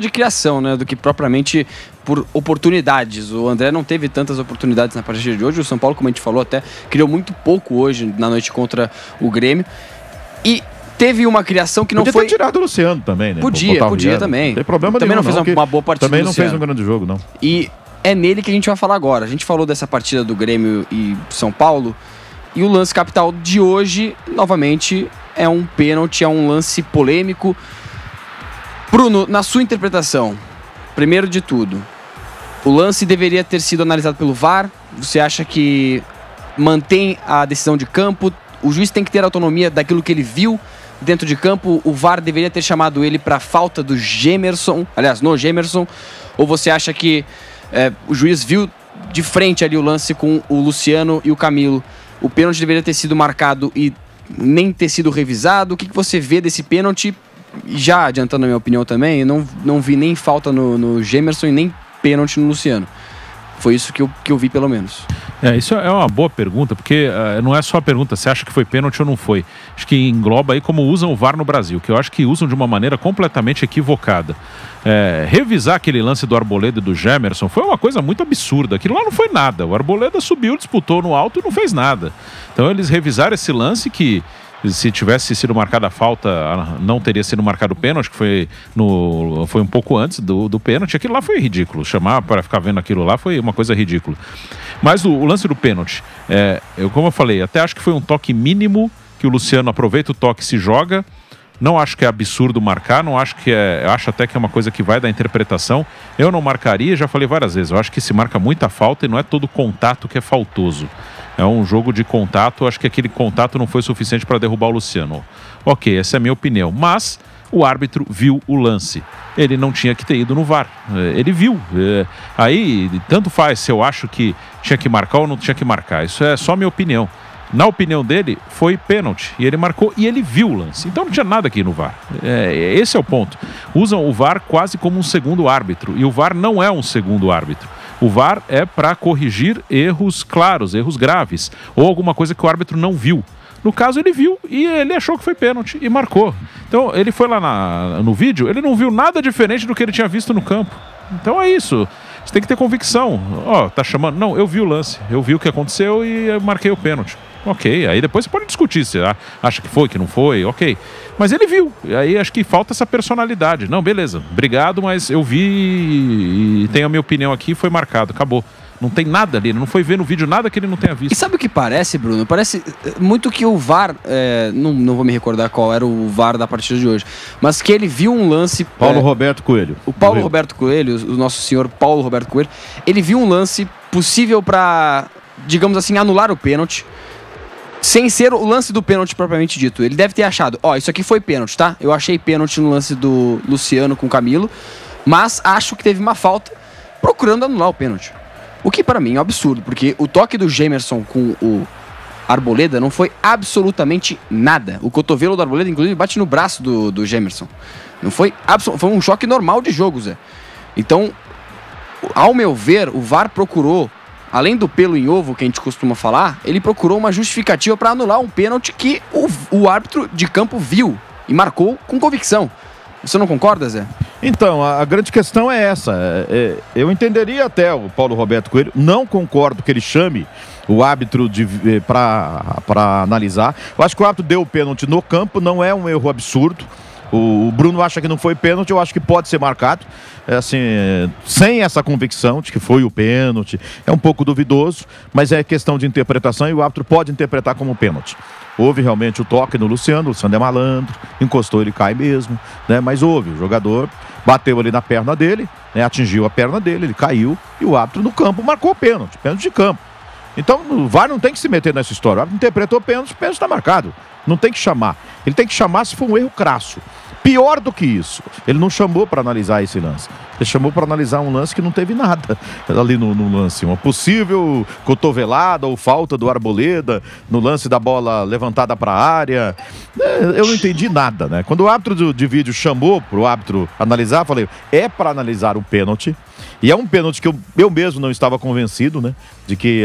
de criação, né, do que propriamente por oportunidades. O André não teve tantas oportunidades na partida de hoje. O São Paulo, como a gente falou, até criou muito pouco hoje na noite contra o Grêmio. E teve uma criação que não podia foi... Podia ter tirado o Luciano também, né? Podia também. Não tem problema também nenhum, não fez uma boa partida. Também não fez um grande jogo, não. E é nele que a gente vai falar agora. A gente falou dessa partida do Grêmio e São Paulo. E o lance capital de hoje, novamente, é um pênalti, é um lance polêmico. Bruno, na sua interpretação, primeiro de tudo, o lance deveria ter sido analisado pelo VAR? Você acha que mantém a decisão de campo? O juiz tem que ter autonomia daquilo que ele viu dentro de campo? O VAR deveria ter chamado ele para falta do Gemerson, aliás, no Gemerson? Ou você acha que o juiz viu de frente ali o lance com o Luciano e o Camilo? O pênalti deveria ter sido marcado e nem ter sido revisado? O que você vê desse pênalti? Já adiantando a minha opinião também, eu não vi nem falta no Gemerson e nem pênalti no Luciano. Foi isso que eu vi, pelo menos. Isso é uma boa pergunta, porque não é só a pergunta se acha que foi pênalti ou não foi. Acho que engloba aí como usam o VAR no Brasil, que eu acho que usam de uma maneira completamente equivocada. Revisar aquele lance do Arboleda e do Gemerson foi uma coisa muito absurda. Aquilo lá não foi nada. O Arboleda subiu, disputou no alto e não fez nada. Então eles revisaram esse lance que, se tivesse sido marcada a falta, não teria sido marcado o pênalti, que foi um pouco antes do pênalti. Aquilo lá foi ridículo. Chamar para ficar vendo aquilo lá foi uma coisa ridícula. Mas o lance do pênalti, como eu falei, até acho que foi um toque mínimo, que o Luciano aproveita o toque e se joga. Não acho que é absurdo marcar, não acho que eu acho até que é uma coisa que vai da interpretação. Eu não marcaria, já falei várias vezes, eu acho que se marca muita falta e não é todo contato que é faltoso. É um jogo de contato, acho que aquele contato não foi suficiente para derrubar o Luciano. Ok, essa é a minha opinião, mas o árbitro viu o lance. Ele não tinha que ter ido no VAR, ele viu. Aí, tanto faz se eu acho que tinha que marcar ou não tinha que marcar, isso é só minha opinião. Na opinião dele, foi pênalti, e ele marcou e ele viu o lance. Então não tinha nada aqui no VAR. Esse é o ponto. Usam o VAR quase como um segundo árbitro, e o VAR não é um segundo árbitro. O VAR é para corrigir erros claros, erros graves, ou alguma coisa que o árbitro não viu. No caso, ele viu e ele achou que foi pênalti e marcou. Então, ele foi lá no vídeo, ele não viu nada diferente do que ele tinha visto no campo. Então é isso. Você tem que ter convicção. Tá chamando? Não, eu vi o lance, eu vi o que aconteceu e eu marquei o pênalti. Ok, aí depois você pode discutir se acha que foi, que não foi, ok. Mas ele viu, e aí acho que falta essa personalidade. Não, beleza, obrigado, mas eu vi e tenho a minha opinião aqui, foi marcado, acabou. Não tem nada ali, ele não foi ver no vídeo nada que ele não tenha visto. E sabe o que parece, Bruno? Parece muito que o VAR, não vou me recordar qual era o VAR da partida de hoje, mas que ele viu um lance... Paulo Roberto Coelho. O Paulo Roberto Coelho, o nosso senhor Paulo Roberto Coelho, ele viu um lance possível para, digamos assim, anular o pênalti, sem ser o lance do pênalti propriamente dito. Ele deve ter achado, isso aqui foi pênalti, tá? Eu achei pênalti no lance do Luciano com o Camilo, mas acho que teve uma falta procurando anular o pênalti. O que para mim é um absurdo, porque o toque do Gemerson com o Arboleda não foi absolutamente nada. O cotovelo do Arboleda, inclusive, bate no braço do Gemerson. Não foi foi um choque normal de jogo, Zé. Então, ao meu ver, o VAR procurou, além do pelo em ovo que a gente costuma falar, ele procurou uma justificativa para anular um pênalti que o árbitro de campo viu e marcou com convicção. Você não concorda, Zé? Então, a grande questão é essa. Eu entenderia até o Paulo Roberto Coelho, não concordo que ele chame o árbitro para analisar. Eu acho que o árbitro deu o pênalti no campo, não é um erro absurdo. O Bruno acha que não foi pênalti, eu acho que pode ser marcado. Assim, sem essa convicção de que foi o pênalti, é um pouco duvidoso, mas é questão de interpretação e o árbitro pode interpretar como pênalti. Houve realmente o toque no Luciano, o Luciano é malandro, encostou, ele cai mesmo, né? Mas houve, o jogador bateu ali na perna dele, né? Atingiu a perna dele, ele caiu e o árbitro no campo marcou o pênalti de campo. Então o VAR não tem que se meter nessa história. O árbitro interpretou o pênalti está marcado. Não tem que chamar. Ele tem que chamar se for um erro crasso. Pior do que isso, ele não chamou para analisar esse lance. Ele chamou para analisar um lance que não teve nada ali no lance. Uma possível cotovelada ou falta do Arboleda no lance da bola levantada para a área. Eu não entendi nada, né? Quando o árbitro de vídeo chamou para o árbitro analisar, eu falei, é para analisar o pênalti. E é um pênalti que eu mesmo não estava convencido, né? De que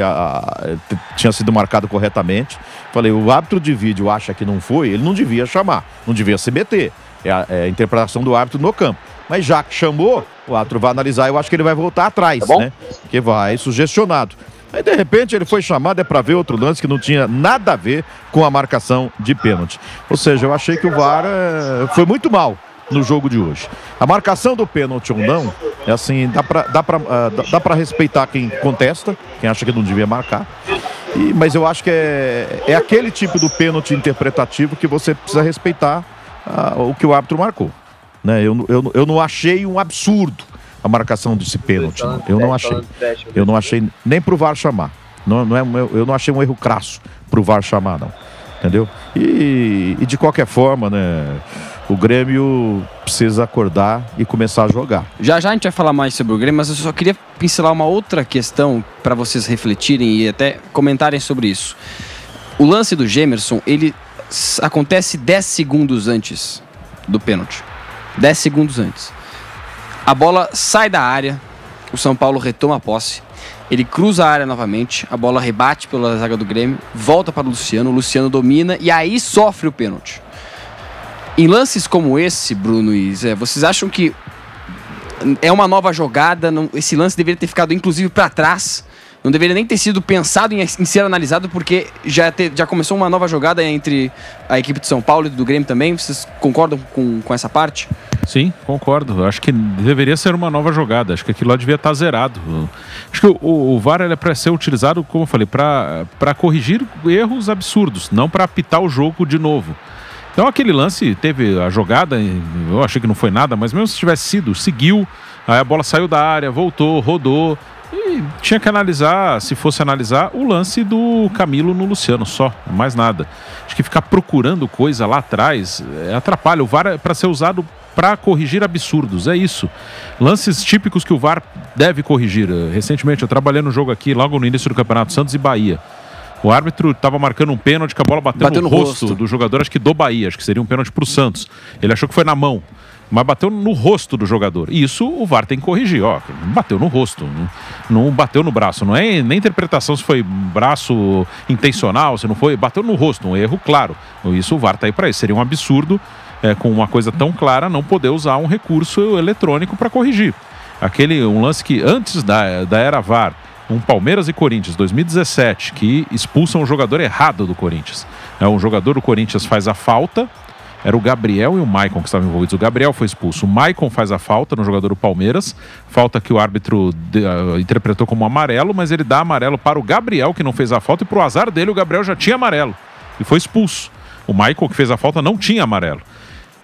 tinha sido marcado corretamente. Falei, o árbitro de vídeo acha que não foi, ele não devia chamar, não devia se meter. É a interpretação do árbitro no campo. Mas já que chamou, o árbitro vai analisar, eu acho que ele vai voltar atrás, né? Porque vai sugestionado. Aí, de repente, ele foi chamado, para ver outro lance que não tinha nada a ver com a marcação de pênalti. Ou seja, eu achei que o VAR foi muito mal no jogo de hoje. A marcação do pênalti ou não, é assim, dá pra respeitar quem contesta, quem acha que não devia marcar. Mas eu acho que é aquele tipo do pênalti interpretativo que você precisa respeitar o que o árbitro marcou. Né? Eu não achei um absurdo a marcação desse pênalti. Eu não achei nem pro VAR chamar. Eu não achei um erro crasso pro VAR chamar, não. Entendeu? E de qualquer forma, né, o Grêmio precisa acordar e começar a jogar. Já a gente vai falar mais sobre o Grêmio, mas eu só queria pincelar uma outra questão para vocês refletirem e até comentarem sobre isso. O lance do Gemerson, ele acontece 10 segundos antes do pênalti. 10 segundos antes. A bola sai da área, o São Paulo retoma a posse, ele cruza a área novamente, a bola rebate pela zaga do Grêmio, volta para o Luciano domina e aí sofre o pênalti. Em lances como esse, Bruno e Zé, vocês acham que é uma nova jogada? Esse lance deveria ter ficado inclusive para trás? Não deveria nem ter sido pensado em ser analisado, porque já começou uma nova jogada entre a equipe de São Paulo e do Grêmio também. Vocês concordam com essa parte? Sim, concordo. Acho que deveria ser uma nova jogada. Acho que aquilo lá devia estar zerado. Acho que o VAR é para ser utilizado, como eu falei, para corrigir erros absurdos, não para apitar o jogo de novo. Então aquele lance teve a jogada, eu achei que não foi nada, mas mesmo se tivesse sido, seguiu, aí a bola saiu da área, voltou, rodou. E tinha que analisar, se fosse analisar, o lance do Camilo no Luciano, só, mais nada. Acho que ficar procurando coisa lá atrás atrapalha. O VAR é para ser usado para corrigir absurdos, é isso. Lances típicos que o VAR deve corrigir. Recentemente eu trabalhei no jogo aqui, logo no início do Campeonato, Santos e Bahia. O árbitro estava marcando um pênalti que a bola bateu no rosto do jogador, acho que do Bahia, acho que seria um pênalti para o Santos. Ele achou que foi na mão, mas bateu no rosto do jogador. E isso o VAR tem que corrigir. Bateu no rosto, não bateu no braço. Não é nem interpretação se foi braço intencional, se não foi. Bateu no rosto, um erro claro. Isso o VAR está aí para isso. Seria um absurdo, com uma coisa tão clara, não poder usar um recurso eletrônico para corrigir. Um lance que antes da era VAR, um Palmeiras e Corinthians, 2017, que expulsam o jogador errado do Corinthians. Um jogador do Corinthians faz a falta. Era o Gabriel e o Maicon que estavam envolvidos. O Gabriel foi expulso. O Maicon faz a falta no jogador do Palmeiras. Falta que o árbitro interpretou como amarelo, mas ele dá amarelo para o Gabriel, que não fez a falta, e para o azar dele, o Gabriel já tinha amarelo e foi expulso. O Maicon, que fez a falta, não tinha amarelo.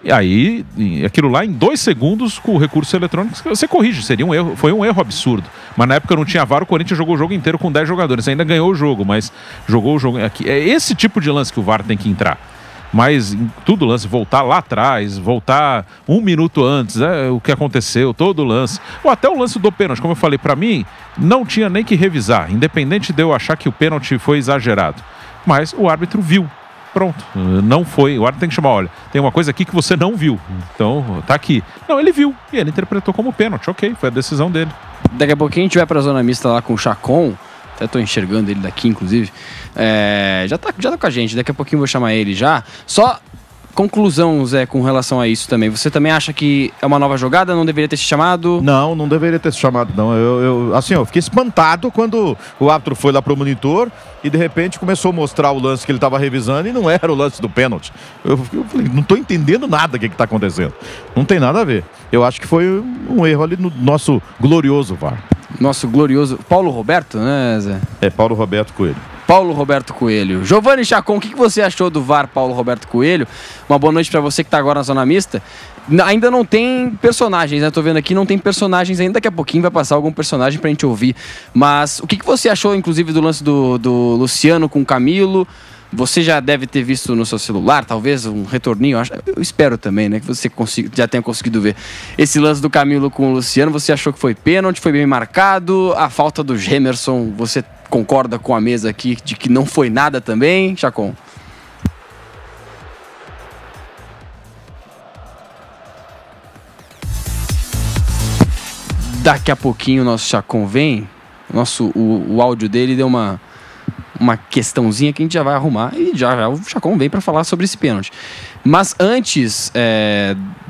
E aí, aquilo lá, em 2 segundos, com o recurso eletrônico, você corrige. Seria um erro, foi um erro absurdo. Mas na época não tinha VAR, o Corinthians jogou o jogo inteiro com 10 jogadores. Ainda ganhou o jogo, mas jogou o jogo aqui. É esse tipo de lance que o VAR tem que entrar. Mas em tudo lance, voltar lá atrás, voltar 1 minuto antes, o que aconteceu, todo o lance. Ou até o lance do pênalti, como eu falei, para mim, não tinha nem que revisar, independente de eu achar que o pênalti foi exagerado. Mas o árbitro viu. Pronto, não foi. O árbitro tem que chamar, olha, tem uma coisa aqui que você não viu. Então, tá aqui. Não, ele viu e ele interpretou como pênalti. Ok, foi a decisão dele. Daqui a pouquinho a gente vai pra zona mista lá com o Chacon. Até tô enxergando ele daqui, inclusive. Já tá com a gente, daqui a pouquinho eu vou chamar ele já. Só conclusão, Zé, com relação a isso também. Você também acha que é uma nova jogada? Não deveria ter se chamado? Não deveria ter se chamado, não. Eu fiquei espantado quando o árbitro foi lá pro monitor e de repente começou a mostrar o lance que ele estava revisando e não era o lance do pênalti. Eu falei, não tô entendendo nada o que tá acontecendo. Não tem nada a ver. Eu acho que foi um erro ali no nosso glorioso VAR. Nosso glorioso Paulo Roberto, né, Zé? Paulo Roberto Coelho. Paulo Roberto Coelho. Giovanni Chacon, o que você achou do VAR Paulo Roberto Coelho? Uma boa noite para você que tá agora na zona mista. Ainda não tem personagens, né? Tô vendo aqui, não tem personagens ainda. Daqui a pouquinho vai passar algum personagem pra gente ouvir. Mas o que você achou, inclusive, do lance do Luciano com o Camilo? Você já deve ter visto no seu celular, talvez, um retorninho. Eu espero também, né? Que você já tenha conseguido ver. Esse lance do Camilo com o Luciano, você achou que foi pênalti? Foi bem marcado? A falta do Gemerson, você concorda com a mesa aqui de que não foi nada também, Chacon? Daqui a pouquinho o nosso Chacon vem. O áudio dele deu uma questãozinha que a gente já vai arrumar e já o Chacon vem para falar sobre esse pênalti. Mas antes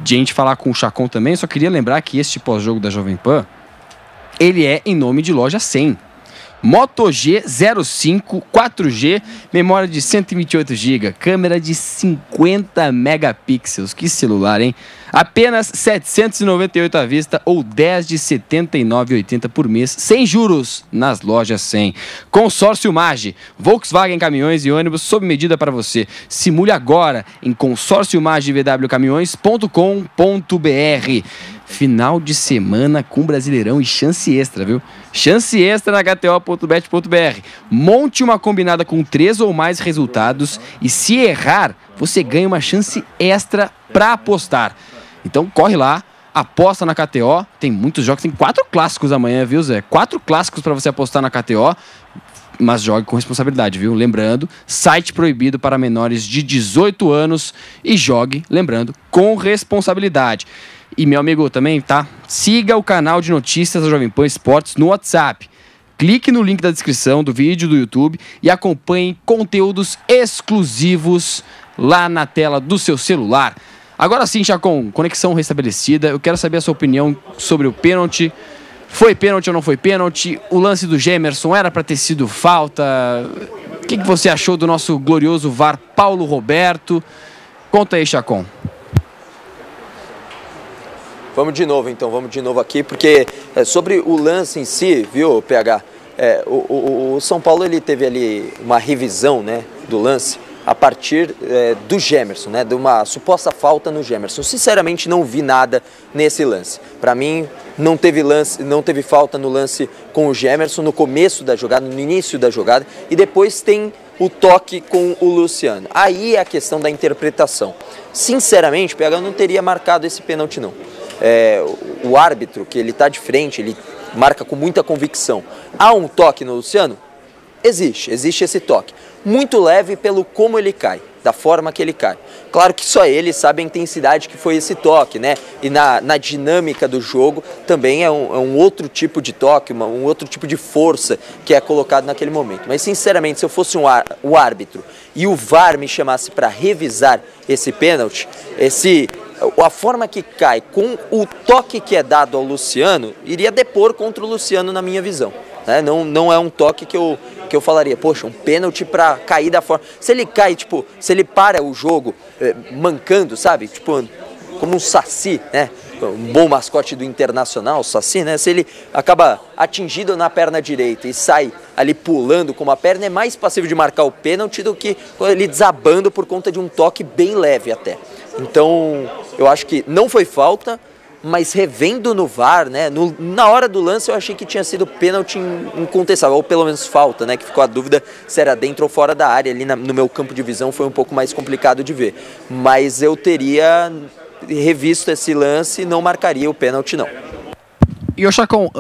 de a gente falar com o Chacon também, eu só queria lembrar que este pós-jogo da Jovem Pan, ele é em nome de Loja 100. Moto G05 4G, memória de 128 GB, câmera de 50 megapixels. Que celular, hein? Apenas R$ 798 à vista ou 10 de R$ 79,80 por mês, sem juros, nas Lojas 100. Consórcio Mage, Volkswagen Caminhões e Ônibus sob medida para você. Simule agora em consórciomagevwcaminhões.com.br. Final de semana com Brasileirão e chance extra, viu? Chance extra na kto.bet.br. Monte uma combinada com 3 ou mais resultados e se errar, você ganha uma chance extra para apostar. Então corre lá, aposta na KTO. Tem muitos jogos, tem 4 clássicos amanhã, viu, Zé? 4 clássicos para você apostar na KTO. Mas jogue com responsabilidade, viu? Lembrando, site proibido para menores de 18 anos e jogue, lembrando, com responsabilidade. E, meu amigo, também, tá? Siga o canal de notícias da Jovem Pan Esportes no WhatsApp. Clique no link da descrição do vídeo do YouTube e acompanhe conteúdos exclusivos lá na tela do seu celular. Agora sim, Chacon, conexão restabelecida. Eu quero saber a sua opinião sobre o pênalti. Foi pênalti ou não foi pênalti? O lance do Gemerson era para ter sido falta? O que você achou do nosso glorioso VAR Paulo Roberto? Conta aí, Chacon. Vamos de novo aqui, porque sobre o lance em si, viu, PH? O São Paulo ele teve ali uma revisão, né, do lance a partir do Gemerson, né, de uma suposta falta no Gemerson. Sinceramente, não vi nada nesse lance. Para mim, não teve falta no lance com o Gemerson no começo da jogada, no início da jogada, e depois tem o toque com o Luciano. Aí é a questão da interpretação. Sinceramente, PH, eu não teria marcado esse pênalti, não. O árbitro, que ele está de frente, ele marca com muita convicção. Há um toque no Luciano? Existe esse toque. Muito leve pelo como ele cai, da forma que ele cai. Claro que só ele sabe a intensidade que foi esse toque, né? E na dinâmica do jogo também é um outro tipo de toque, um outro tipo de força que é colocado naquele momento. Mas sinceramente, se eu fosse o árbitro e o VAR me chamasse para revisar esse pênalti, a forma que cai com o toque que é dado ao Luciano, iria depor contra o Luciano na minha visão. Né? Não é um toque que eu falaria, poxa, um pênalti para cair da forma. Se ele cai, tipo, se ele para o jogo mancando, sabe? Tipo, como um Saci, né? Um bom mascote do Internacional, o Saci, né? Se ele acaba atingido na perna direita e sai ali pulando com uma perna, é mais passível de marcar o pênalti do que ele desabando por conta de um toque bem leve até. Então, eu acho que não foi falta, mas revendo no VAR, né, na hora do lance eu achei que tinha sido pênalti incontestável, ou pelo menos falta, né, que ficou a dúvida se era dentro ou fora da área. Ali no meu campo de visão foi um pouco mais complicado de ver. Mas eu teria revisto esse lance e não marcaria o pênalti, não. E o Chacon,